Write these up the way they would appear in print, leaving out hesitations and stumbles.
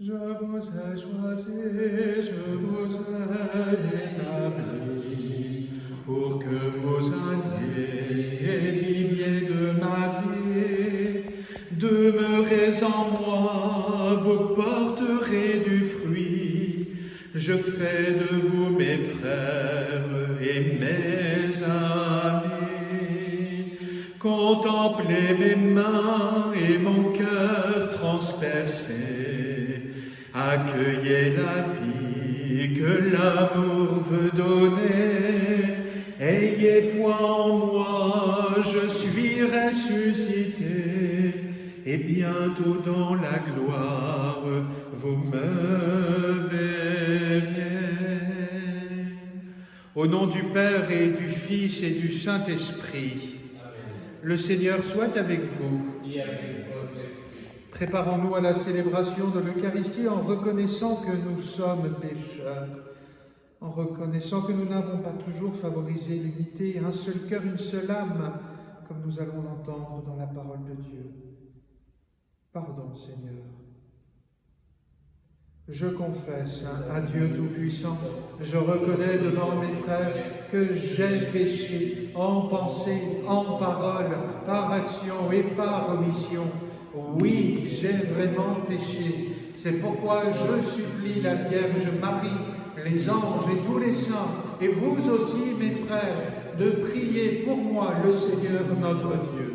Je vous ai choisi, je vous ai établi, pour que vous alliez et viviez de ma vie. Demeurez en moi, vous porterez du fruit. Je fais de vous mes frères et mes amis. Contemplez mes mains et mon cœur transpercé. Accueillez la vie que l'amour veut donner. Ayez foi en moi, je suis ressuscité. Et bientôt dans la gloire, vous me verrez. Au nom du Père et du Fils et du Saint-Esprit, le Seigneur soit avec vous. Et avec votre esprit. Préparons-nous à la célébration de l'Eucharistie en reconnaissant que nous sommes pécheurs, en reconnaissant que nous n'avons pas toujours favorisé l'unité, un seul cœur, une seule âme, comme nous allons l'entendre dans la parole de Dieu. Pardon, Seigneur. Je confesse à Dieu Tout-Puissant, je reconnais devant mes frères que j'ai péché en pensée, en parole, par action et par omission. Oui, j'ai vraiment péché. C'est pourquoi je supplie la Vierge Marie, les anges et tous les saints, et vous aussi, mes frères, de prier pour moi le Seigneur notre Dieu.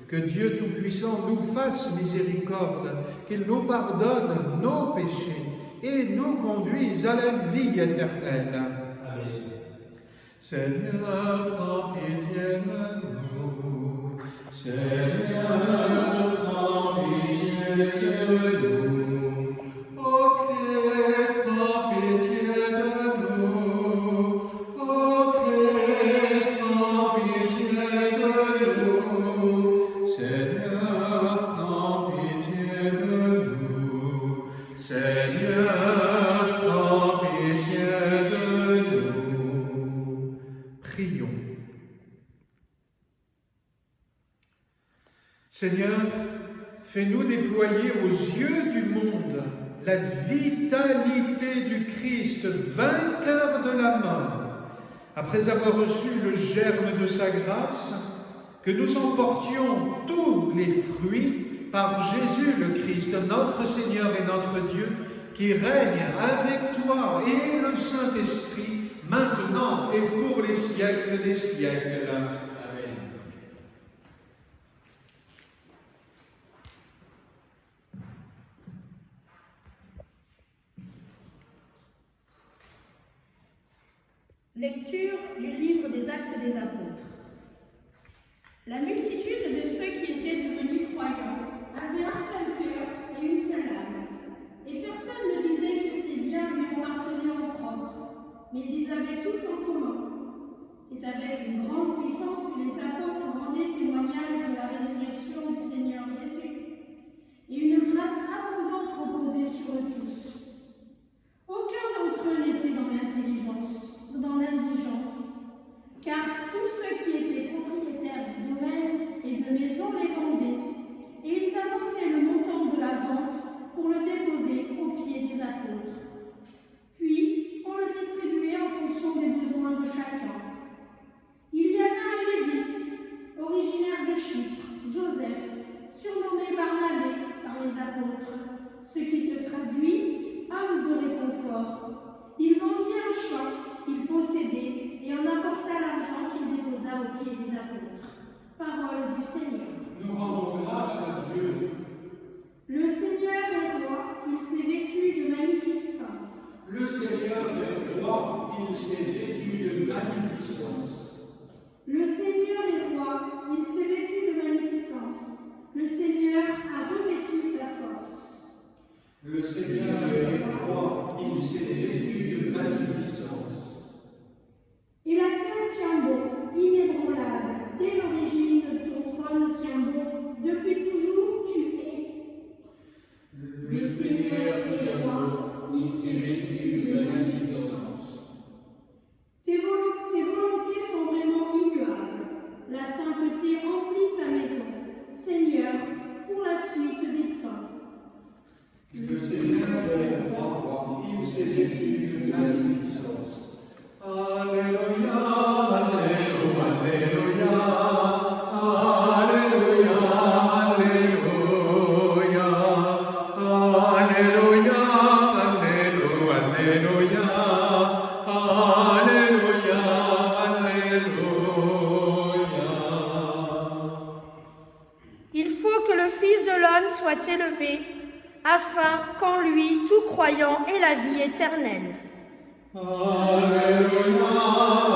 Que Dieu Tout-Puissant nous fasse miséricorde, qu'il nous pardonne nos péchés et nous conduise à la vie éternelle. Amen. Seigneur, prends pitié de nous. Seigneur, prends pitié de nous. Ô Christ, prends pitié de nous. Ô Christ, prends pitié de nous. Seigneur, prends pitié de nous. Seigneur, prends pitié de nous. Prions. Seigneur, fais-nous déployer aux yeux du monde la vitalité du Christ, vainqueur de la mort. Après avoir reçu le germe de sa grâce, que nous emportions tous les fruits par Jésus le Christ, notre Seigneur et notre Dieu, qui règne avec toi et le Saint-Esprit, maintenant et pour les siècles des siècles. Amen. Lecture du livre des Actes des Apôtres. La multitude de ceux qui étaient devenus croyants avait un seul cœur et une seule âme. Et personne ne disait que ses biens lui appartenaient en propre, mais ils avaient tout en commun. C'est avec une grande puissance que les apôtres rendaient témoignage de la résurrection du Seigneur Jésus, et une grâce abondante reposait sur eux tous. Aucun d'entre eux n'était dans l'intelligence ou dans l'indigence, car tous ceux qui étaient propriétaires du domaine et de maisons les vendaient, et ils apportaient le montant de la vente pour le déposer aux pieds des apôtres. Puis, on le distribuait en fonction des besoins de chacun. Il y avait un Lévite, originaire de Chypre, Joseph, surnommé Barnabé par les apôtres, ce qui se traduit « homme de réconfort ». Il vendit un champ qu'il possédait et en apporta l'argent qu'il déposa aux pieds des apôtres. Parole du Seigneur. Nous rendons grâce à Dieu. Le Seigneur est roi, il s'est vêtu de magnificence. Le Seigneur est roi, il s'est vêtu de magnificence. Le Seigneur est roi, il s'est vêtu de magnificence. Le Seigneur a revêtu sa force. Le Seigneur est roi, il s'est vêtu de magnificence. Et la terre tient bon, inébranlable, dès l'origine, ton trône tient bon, depuis toujours tu es. Le Seigneur est roi, il s'est vêtu de magnificence. Tes volontés sont vraiment immuables. La sainteté remplit ta maison, Seigneur, pour la suite des temps. Le Seigneur l'homme soit élevé, afin qu'en lui tout croyant ait la vie éternelle. Alléluia,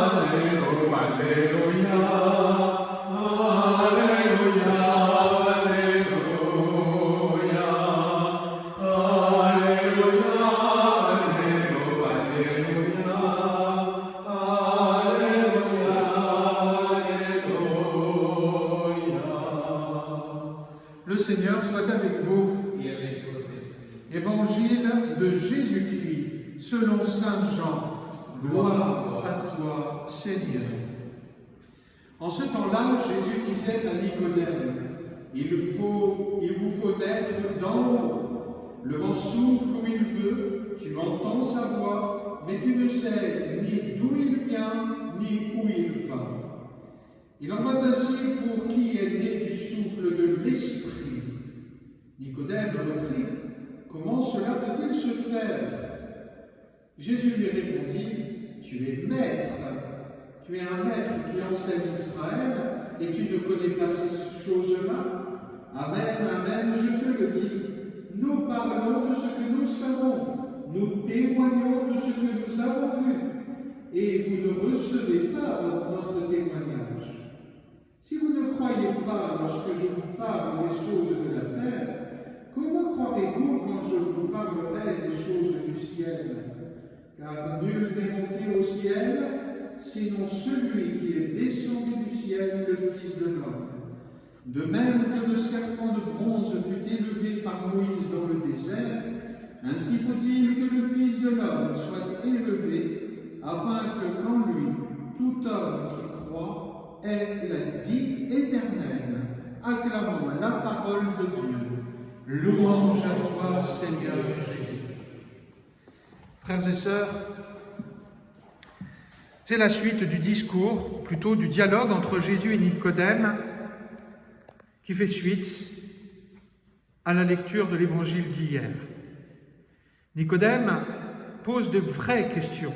Alléluia, Alléluia, Alléluia, Alléluia, Alléluia, Alléluia. Le Seigneur soit avec vous. Évangile de Jésus-Christ, selon saint Jean. Gloire à toi, Seigneur. En ce temps-là, Jésus disait à Nicodème, il vous faut naître d'en haut. Le vent souffle où il veut, tu entends sa voix, mais tu ne sais ni d'où il vient, ni où il va. Il en va ainsi pour qui est né du souffle de l'Esprit. Nicodème reprit, comment cela peut-il se faire? Jésus lui répondit, tu es maître, tu es un maître qui enseigne Israël et tu ne connais pas ces choses-là? Amen, amen, je te le dis. Nous parlons de ce que nous savons, nous témoignons de ce que nous avons vu, et vous ne recevez pas notre témoignage. Si vous ne croyez pas lorsque je vous parle des choses de la terre, comment croirez-vous quand je vous parlerai des choses du ciel? Car nul n'est monté au ciel, sinon celui qui est descendu du ciel, le Fils de l'homme. De même que le serpent de bronze fut élevé par Moïse dans le désert, ainsi faut-il que le Fils de l'homme soit élevé, afin que qu'en lui, tout homme qui croit ait la vie éternelle. Acclamons la parole de Dieu. Louange à toi, Seigneur Jésus. Frères et sœurs, c'est la suite du discours, plutôt du dialogue entre Jésus et Nicodème, qui fait suite à la lecture de l'évangile d'hier. Nicodème pose de vraies questions,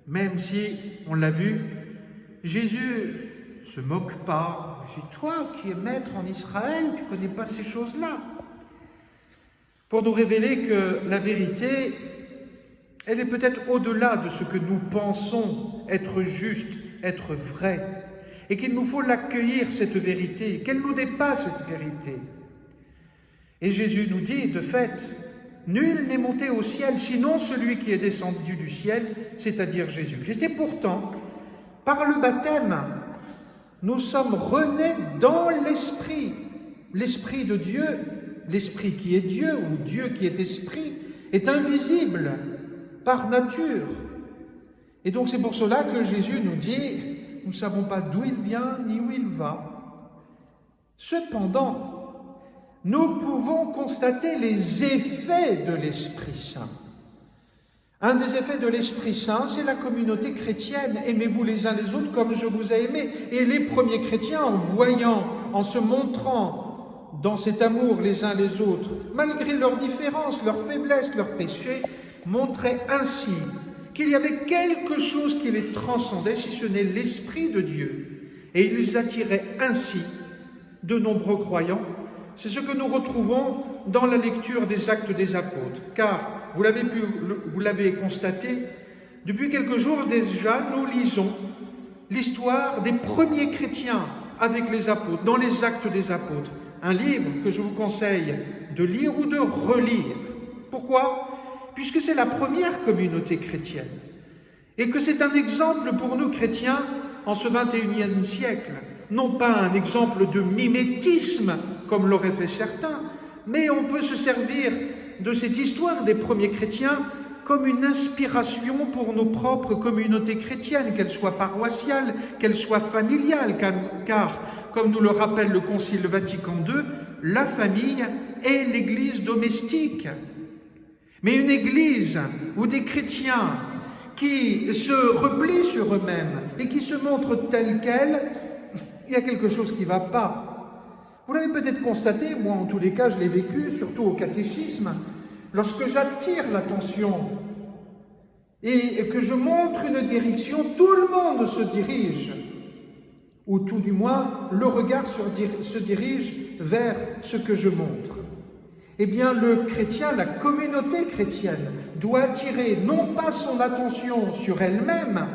même si, on l'a vu, Jésus ne se moque pas. « C'est toi qui es maître en Israël, tu ne connais pas ces choses-là » pour nous révéler que la vérité, elle est peut-être au-delà de ce que nous pensons être juste, être vrai, et qu'il nous faut l'accueillir, cette vérité, qu'elle nous dépasse, cette vérité. Et Jésus nous dit, de fait, nul n'est monté au ciel, sinon celui qui est descendu du ciel, c'est-à-dire Jésus-Christ. Et pourtant, par le baptême, nous sommes renés dans l'Esprit, l'Esprit de Dieu. L'Esprit qui est Dieu, ou Dieu qui est Esprit, est invisible par nature. Et donc c'est pour cela que Jésus nous dit, nous ne savons pas d'où il vient ni où il va. Cependant, nous pouvons constater les effets de l'Esprit Saint. Un des effets de l'Esprit Saint, c'est la communauté chrétienne. Aimez-vous les uns les autres comme je vous ai aimés. Et les premiers chrétiens, en voyant, en se montrant dans cet amour les uns les autres, malgré leurs différences, leurs faiblesses, leurs péchés, montraient ainsi qu'il y avait quelque chose qui les transcendait, si ce n'est l'Esprit de Dieu. Et ils attiraient ainsi de nombreux croyants. C'est ce que nous retrouvons dans la lecture des Actes des Apôtres. Car, vous l'avez constaté, depuis quelques jours déjà, nous lisons l'histoire des premiers chrétiens avec les apôtres, dans les Actes des Apôtres. Un livre que je vous conseille de lire ou de relire. Pourquoi? Puisque c'est la première communauté chrétienne. Et que c'est un exemple pour nous chrétiens en ce 21e siècle. Non pas un exemple de mimétisme, comme l'auraient fait certains, mais on peut se servir de cette histoire des premiers chrétiens comme une inspiration pour nos propres communautés chrétiennes, qu'elles soient paroissiales, qu'elles soient familiales, car comme nous le rappelle le Concile Vatican II, la famille est l'église domestique. Mais une église où des chrétiens qui se replient sur eux-mêmes et qui se montrent tels quels, il y a quelque chose qui ne va pas. Vous l'avez peut-être constaté, moi en tous les cas je l'ai vécu, surtout au catéchisme, lorsque j'attire l'attention et que je montre une direction, tout le monde se dirige ou tout du moins, le regard se dirige vers ce que je montre. Eh bien, le chrétien, la communauté chrétienne, doit attirer non pas son attention sur elle-même,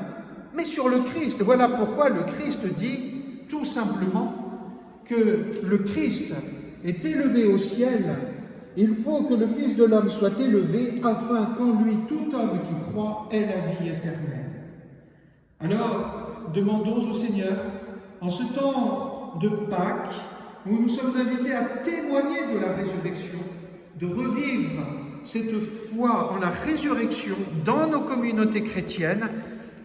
mais sur le Christ. Voilà pourquoi le Christ dit tout simplement que le Christ est élevé au ciel. Il faut que le Fils de l'homme soit élevé afin qu'en lui tout homme qui croit ait la vie éternelle. Alors, demandons au Seigneur, en ce temps de Pâques, où nous sommes invités à témoigner de la résurrection, de revivre cette foi en la résurrection dans nos communautés chrétiennes,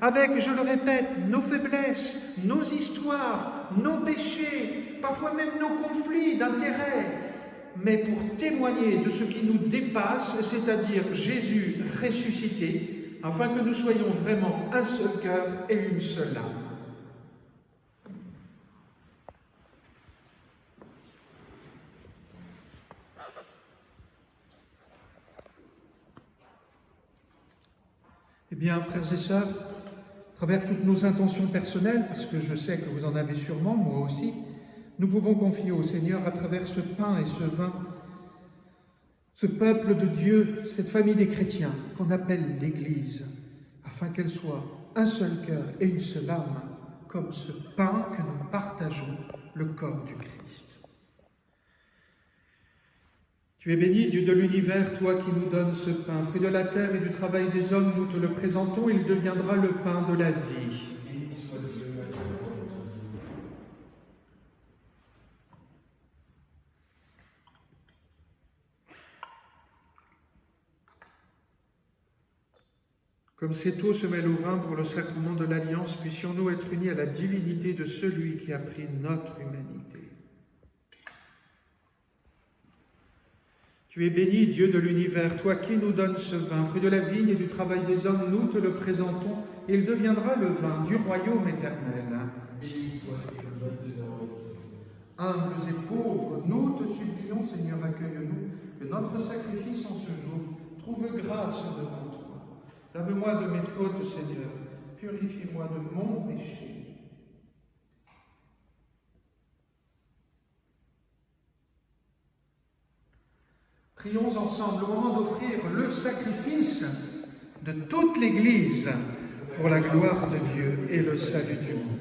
avec, je le répète, nos faiblesses, nos histoires, nos péchés, parfois même nos conflits d'intérêts, mais pour témoigner de ce qui nous dépasse, c'est-à-dire Jésus ressuscité, afin que nous soyons vraiment un seul cœur et une seule âme. Eh bien, frères et sœurs, à travers toutes nos intentions personnelles, parce que je sais que vous en avez sûrement, moi aussi, nous pouvons confier au Seigneur à travers ce pain et ce vin, ce peuple de Dieu, cette famille des chrétiens qu'on appelle l'Église, afin qu'elle soit un seul cœur et une seule âme, comme ce pain que nous partageons, le corps du Christ. Tu es béni, Dieu de l'univers, toi qui nous donnes ce pain, fruit de la terre et du travail des hommes, nous te le présentons, il deviendra le pain de la vie. Béni soit Dieu maintenant et toujours. Comme cette eau se mêle au vin pour le sacrement de l'Alliance, puissions-nous être unis à la divinité de celui qui a pris notre humanité. Tu es béni, Dieu de l'univers, toi qui nous donnes ce vin, fruit de la vigne et du travail des hommes, nous te le présentons, et il deviendra le vin du royaume éternel. Béni soit Dieu maintenant et toujours. Humbles et pauvres, nous te supplions, Seigneur, accueille-nous, que notre sacrifice en ce jour trouve grâce devant toi. Lave-moi de mes fautes, Seigneur, purifie-moi de mon péché. Prions ensemble au moment d'offrir le sacrifice de toute l'Église pour la gloire de Dieu et le salut du monde.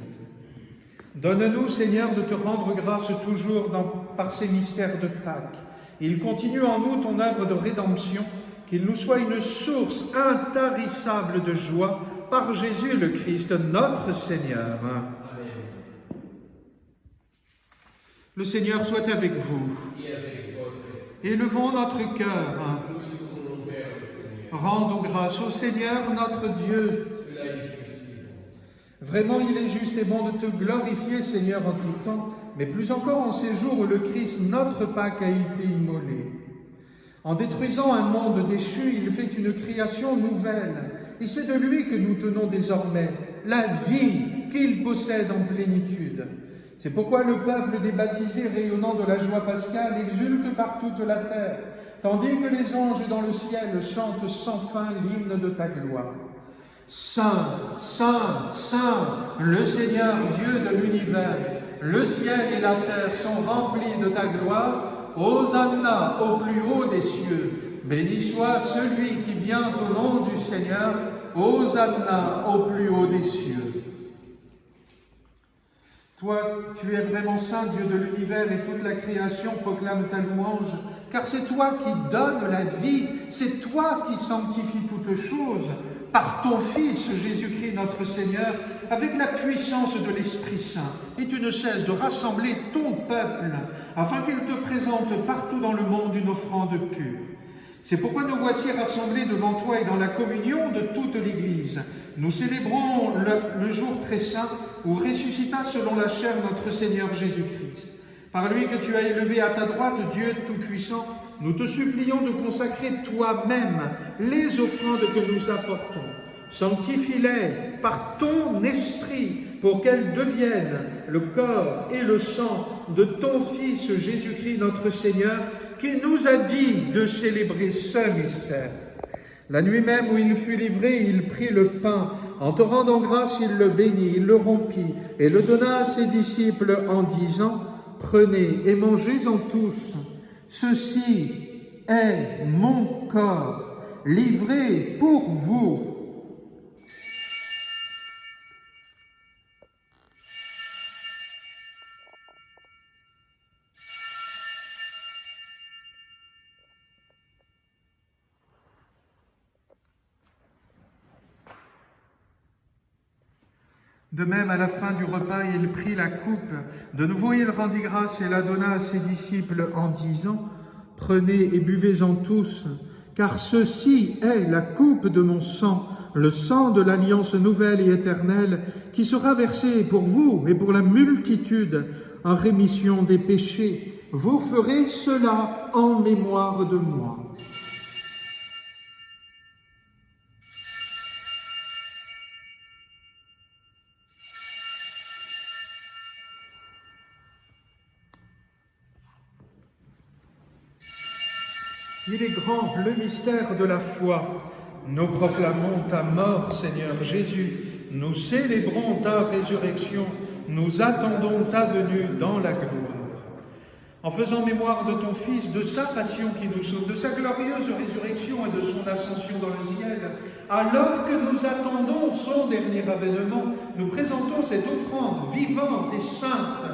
Donne-nous, Seigneur, de te rendre grâce toujours par ces mystères de Pâques. Il continue en nous ton œuvre de rédemption, qu'il nous soit une source intarissable de joie par Jésus le Christ, notre Seigneur. Amen. Le Seigneur soit avec vous. Et avec votre esprit. Élevons notre cœur. Nous le tournons vers le Seigneur. Rendons grâce au Seigneur notre Dieu. Cela est juste et bon. Vraiment, il est juste et bon de te glorifier, Seigneur, en tout temps, mais plus encore en ces jours où le Christ, notre Pâque, a été immolé. En détruisant un monde déchu, il fait une création nouvelle. Et c'est de lui que nous tenons désormais la vie qu'il possède en plénitude. C'est pourquoi le peuple des baptisés, rayonnant de la joie pascale, exulte par toute la terre, tandis que les anges dans le ciel chantent sans fin l'hymne de ta gloire. Saint, Saint, Saint, le Seigneur Dieu de l'univers, le ciel et la terre sont remplis de ta gloire. Hosanna au plus haut des cieux. Béni soit celui qui vient au nom du Seigneur. Hosanna au plus haut des cieux. Toi, tu es vraiment saint, Dieu de l'univers, et toute la création proclame ta louange, car c'est toi qui donnes la vie, c'est toi qui sanctifies toutes choses, par ton Fils Jésus-Christ notre Seigneur, avec la puissance de l'Esprit Saint. Et tu ne cesses de rassembler ton peuple, afin qu'il te présente partout dans le monde une offrande pure. C'est pourquoi nous voici rassemblés devant toi et dans la communion de toute l'Église. Nous célébrons le jour très saint où ressuscita selon la chair notre Seigneur Jésus-Christ. Par lui que tu as élevé à ta droite, Dieu Tout-Puissant, nous te supplions de consacrer toi-même les offrandes que nous apportons. Sanctifie-les par ton esprit pour qu'elles deviennent le corps et le sang de ton Fils Jésus-Christ notre Seigneur, qui nous a dit de célébrer ce mystère. La nuit même où il fut livré, il prit le pain, En te rendant grâce, il le bénit, il le rompit et le donna à ses disciples en disant, « Prenez et mangez-en tous. Ceci est mon corps, livré pour vous. » De même, à la fin du repas, il prit la coupe. De nouveau, il rendit grâce et la donna à ses disciples en disant, « Prenez et buvez-en tous, car ceci est la coupe de mon sang, le sang de l'alliance nouvelle et éternelle, qui sera versé pour vous et pour la multitude en rémission des péchés. Vous ferez cela en mémoire de moi. » Il est grand le mystère de la foi. Nous proclamons ta mort, Seigneur Jésus. Nous célébrons ta résurrection. Nous attendons ta venue dans la gloire. En faisant mémoire de ton Fils, de sa passion qui nous sauve, de sa glorieuse résurrection et de son ascension dans le ciel, alors que nous attendons son dernier avènement, nous présentons cette offrande vivante et sainte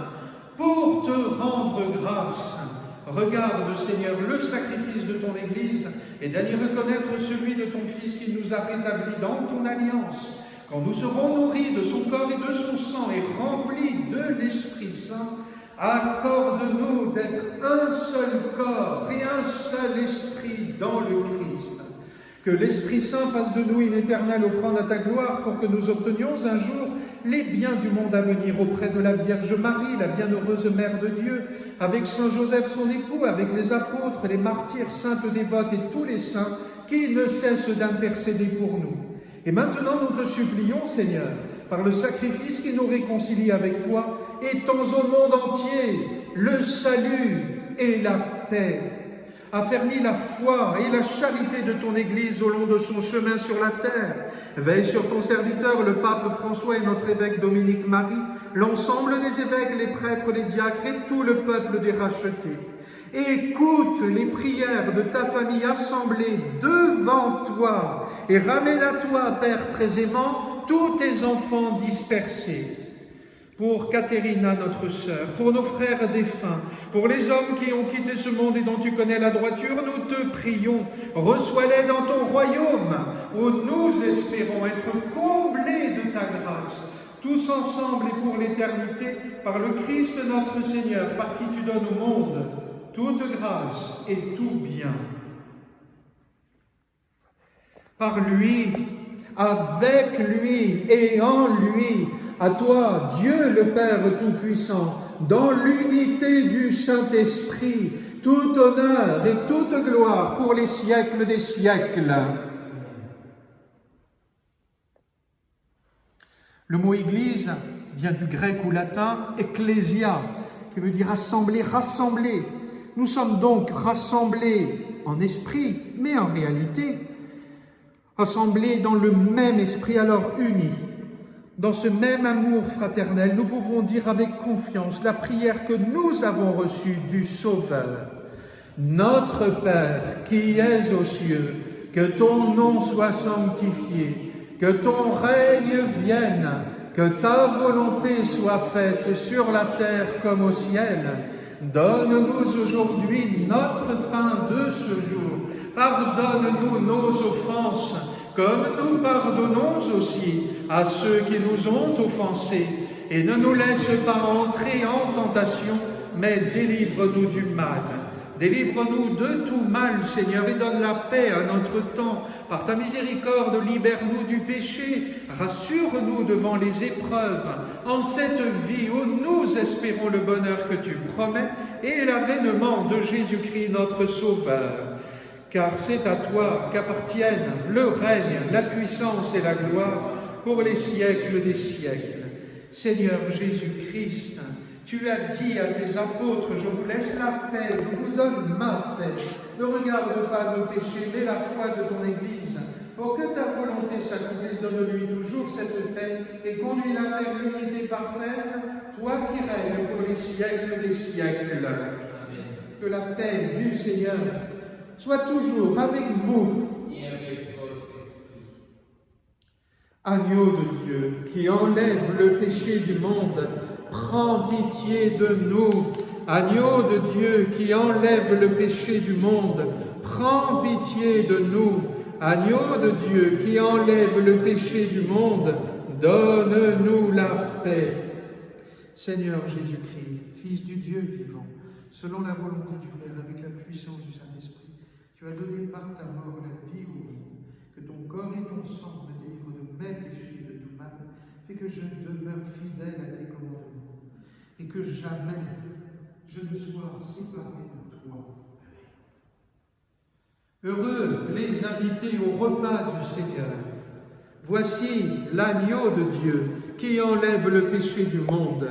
pour te rendre grâce. Regarde, Seigneur, le sacrifice de ton Église et d'y reconnaître celui de ton Fils qui nous a rétablis dans ton alliance. Quand nous serons nourris de son corps et de son sang et remplis de l'Esprit Saint, accorde-nous d'être un seul corps et un seul esprit dans le Christ. Que l'Esprit Saint fasse de nous une éternelle offrande à ta gloire pour que nous obtenions un jour les biens du monde à venir auprès de la Vierge Marie, la bienheureuse Mère de Dieu, avec Saint Joseph son époux, avec les apôtres, les martyrs, saintes dévotes et tous les saints qui ne cessent d'intercéder pour nous. Et maintenant nous te supplions, Seigneur, par le sacrifice qui nous réconcilie avec toi, étends au monde entier le salut et la paix. Affermis la foi et la charité de ton Église au long de son chemin sur la terre. Veille sur ton serviteur, le pape François et notre évêque Dominique Marie, l'ensemble des évêques, les prêtres, les diacres et tout le peuple des rachetés. Écoute les prières de ta famille assemblée devant toi et ramène à toi, Père très aimant, tous tes enfants dispersés. Pour Caterina, notre sœur, pour nos frères défunts, pour les hommes qui ont quitté ce monde et dont tu connais la droiture, nous te prions, reçois-les dans ton royaume, où nous espérons être comblés de ta grâce, tous ensemble et pour l'éternité, par le Christ notre Seigneur, par qui tu donnes au monde toute grâce et tout bien. Par lui, avec lui et en lui, à toi, Dieu le Père Tout-Puissant, dans l'unité du Saint-Esprit, tout honneur et toute gloire pour les siècles des siècles. Le mot Église vient du grec ou latin « ecclesia », qui veut dire « rassembler »,« rassembler ». Nous sommes donc rassemblés en esprit, mais en réalité, rassemblés dans le même esprit, alors unis. Dans ce même amour fraternel, nous pouvons dire avec confiance la prière que nous avons reçue du Sauveur. Notre Père qui es aux cieux, que ton nom soit sanctifié, que ton règne vienne, que ta volonté soit faite sur la terre comme au ciel. Donne-nous aujourd'hui notre pain de ce jour. Pardonne-nous nos offenses, comme nous pardonnons aussi à ceux qui nous ont offensés. Et ne nous laisse pas entrer en tentation, mais délivre-nous du mal. Délivre-nous de tout mal, Seigneur, et donne la paix à notre temps. Par ta miséricorde, libère-nous du péché. Rassure-nous devant les épreuves. En cette vie où nous espérons le bonheur que tu promets et l'avènement de Jésus-Christ, notre Sauveur. Car c'est à toi qu'appartiennent le règne, la puissance et la gloire pour les siècles des siècles. Seigneur Jésus-Christ, tu as dit à tes apôtres, je vous laisse la paix, je vous donne ma paix. Ne regarde pas nos péchés, mais la foi de ton Église. Pour que ta volonté s'accomplisse, donne-lui toujours cette paix et conduis-la vers l'unité parfaite, toi qui règnes pour les siècles des siècles. Amen. Que la paix du Seigneur soit toujours avec vous. Et avec votre esprit. Agneau de Dieu, qui enlève le péché du monde, prends pitié de nous. Agneau de Dieu, qui enlève le péché du monde, prends pitié de nous. Agneau de Dieu, qui enlève le péché du monde, donne-nous la paix. Seigneur Jésus-Christ, Fils du Dieu vivant, selon la volonté du Père, avec la puissance du Saint-Esprit, tu as donné par ta mort la vie au monde, que ton corps et ton sang me délivrent de mes péchés et de tout mal, et que je demeure fidèle à tes commandements, et que jamais je ne sois séparé de toi. Heureux les invités au repas du Seigneur. Voici l'agneau de Dieu qui enlève le péché du monde.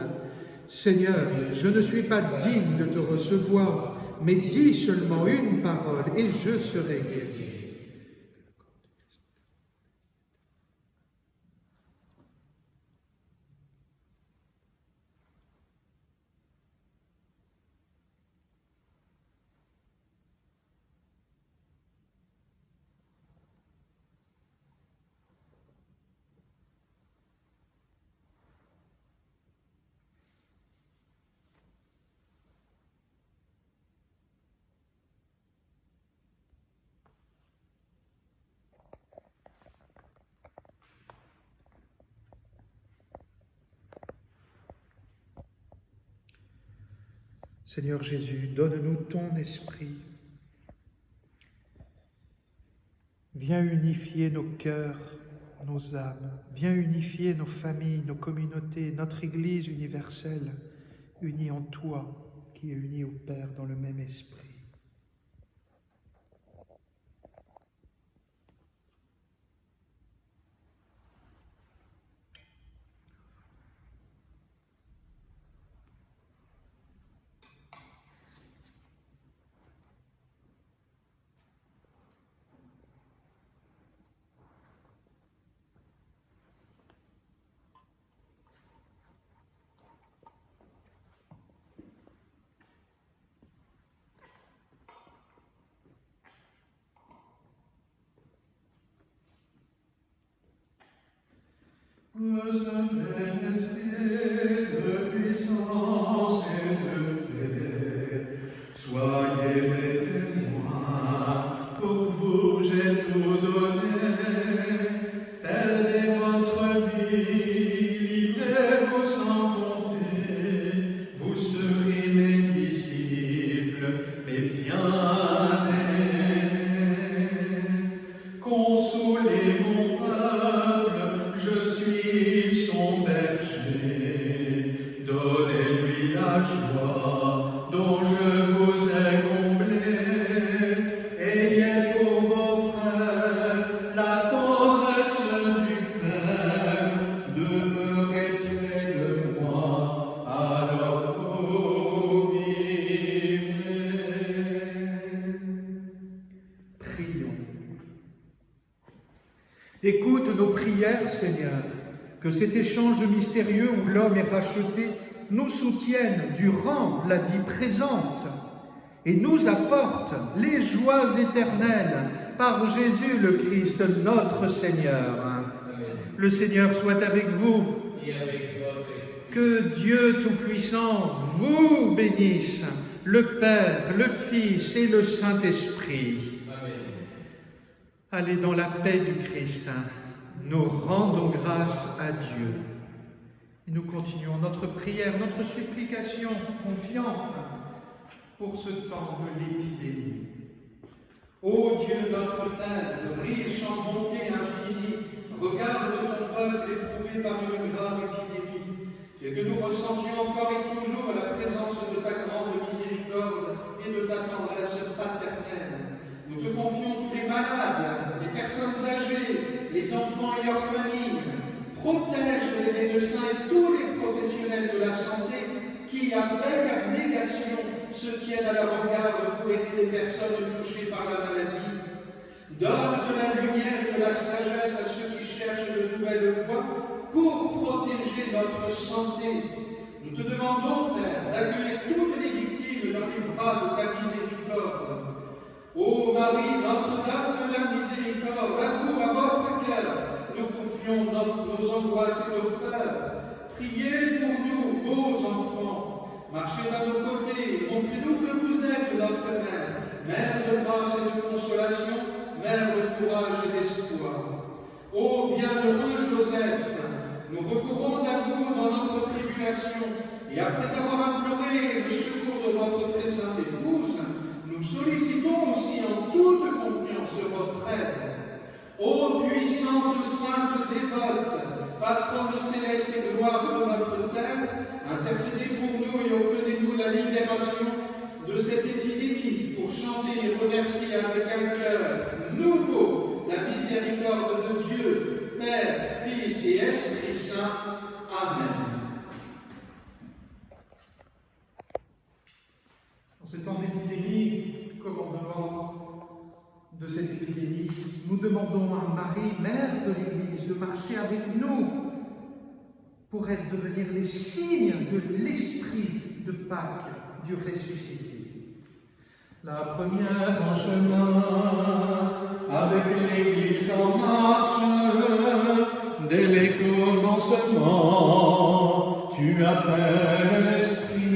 Seigneur, je ne suis pas digne de te recevoir, mais dis seulement une parole et je serai guéri. Seigneur Jésus, donne-nous ton esprit. Viens unifier nos cœurs, nos âmes. Viens unifier nos familles, nos communautés, notre Église universelle, unie en toi, qui est unie au Père dans le même esprit. Esprit de puissance et de paix, soyez mes témoins, pour vous j'ai tout donné. Perdez votre vie, livrez-vous sans compter, vous serez mes disciples, mes bien-aimés. Consolez mon peuple, je suis son berger, donnez-lui la joie dont je vous ai comblé. Ayez pour vos frères la tendresse du Père, demeurez près de moi, alors vous vivrez. Prions. Écoute nos prières, Seigneur, que cet échange mystérieux où l'homme est racheté nous soutienne durant la vie présente et nous apporte les joies éternelles par Jésus le Christ, notre Seigneur. Amen. Le Seigneur soit avec vous. Et avec votre esprit. Que Dieu Tout-Puissant vous bénisse, le Père, le Fils et le Saint-Esprit. Amen. Allez dans la paix du Christ. Nous rendons grâce à Dieu. Et nous continuons notre prière, notre supplication confiante pour ce temps de l'épidémie. Ô Dieu notre Père, riche en bonté infinie, regarde ton peuple éprouvé par une grave épidémie. Fais que nous ressentions encore et toujours la présence de ta grande miséricorde et de ta tendresse paternelle. Nous te confions tous les malades, les personnes âgées, les enfants et leurs familles. Protège les médecins et tous les professionnels de la santé qui, avec abnégation, se tiennent à leur garde pour aider les personnes touchées par la maladie. Donne de la lumière et de la sagesse à ceux qui cherchent de nouvelles voies pour protéger notre santé. Nous te demandons, Père, d'accueillir toutes les victimes dans les bras de ta miséricorde. Ô Marie, Notre-Dame de la Miséricorde, à vous, à votre cœur, nous confions nos angoisses et nos peurs. Priez pour nous, vos enfants. Marchez à nos côtés, montrez-nous que vous êtes notre Mère, Mère de grâce et de consolation, Mère de courage et d'espoir. Ô bienheureux Joseph, nous recourons à vous dans notre tribulation, et après avoir imploré le secours de votre très sainte épouse, nous sollicitons aussi en toute confiance votre aide. Ô puissante sainte dévote, patronne céleste et gloire de notre terre, intercédez pour nous et obtenez-nous la libération de cette épidémie pour chanter et remercier avec un cœur nouveau la miséricorde de Dieu, Père, Fils et Esprit Saint. Amen. En ces temps d'épidémie, comme en dehors de cette épidémie, nous demandons à Marie, Mère de l'Église, de marcher avec nous pour devenir les signes de l'Esprit de Pâques du ressuscité. La première en chemin, avec l'Église en marche, dès les commencements, tu appelles l'Esprit.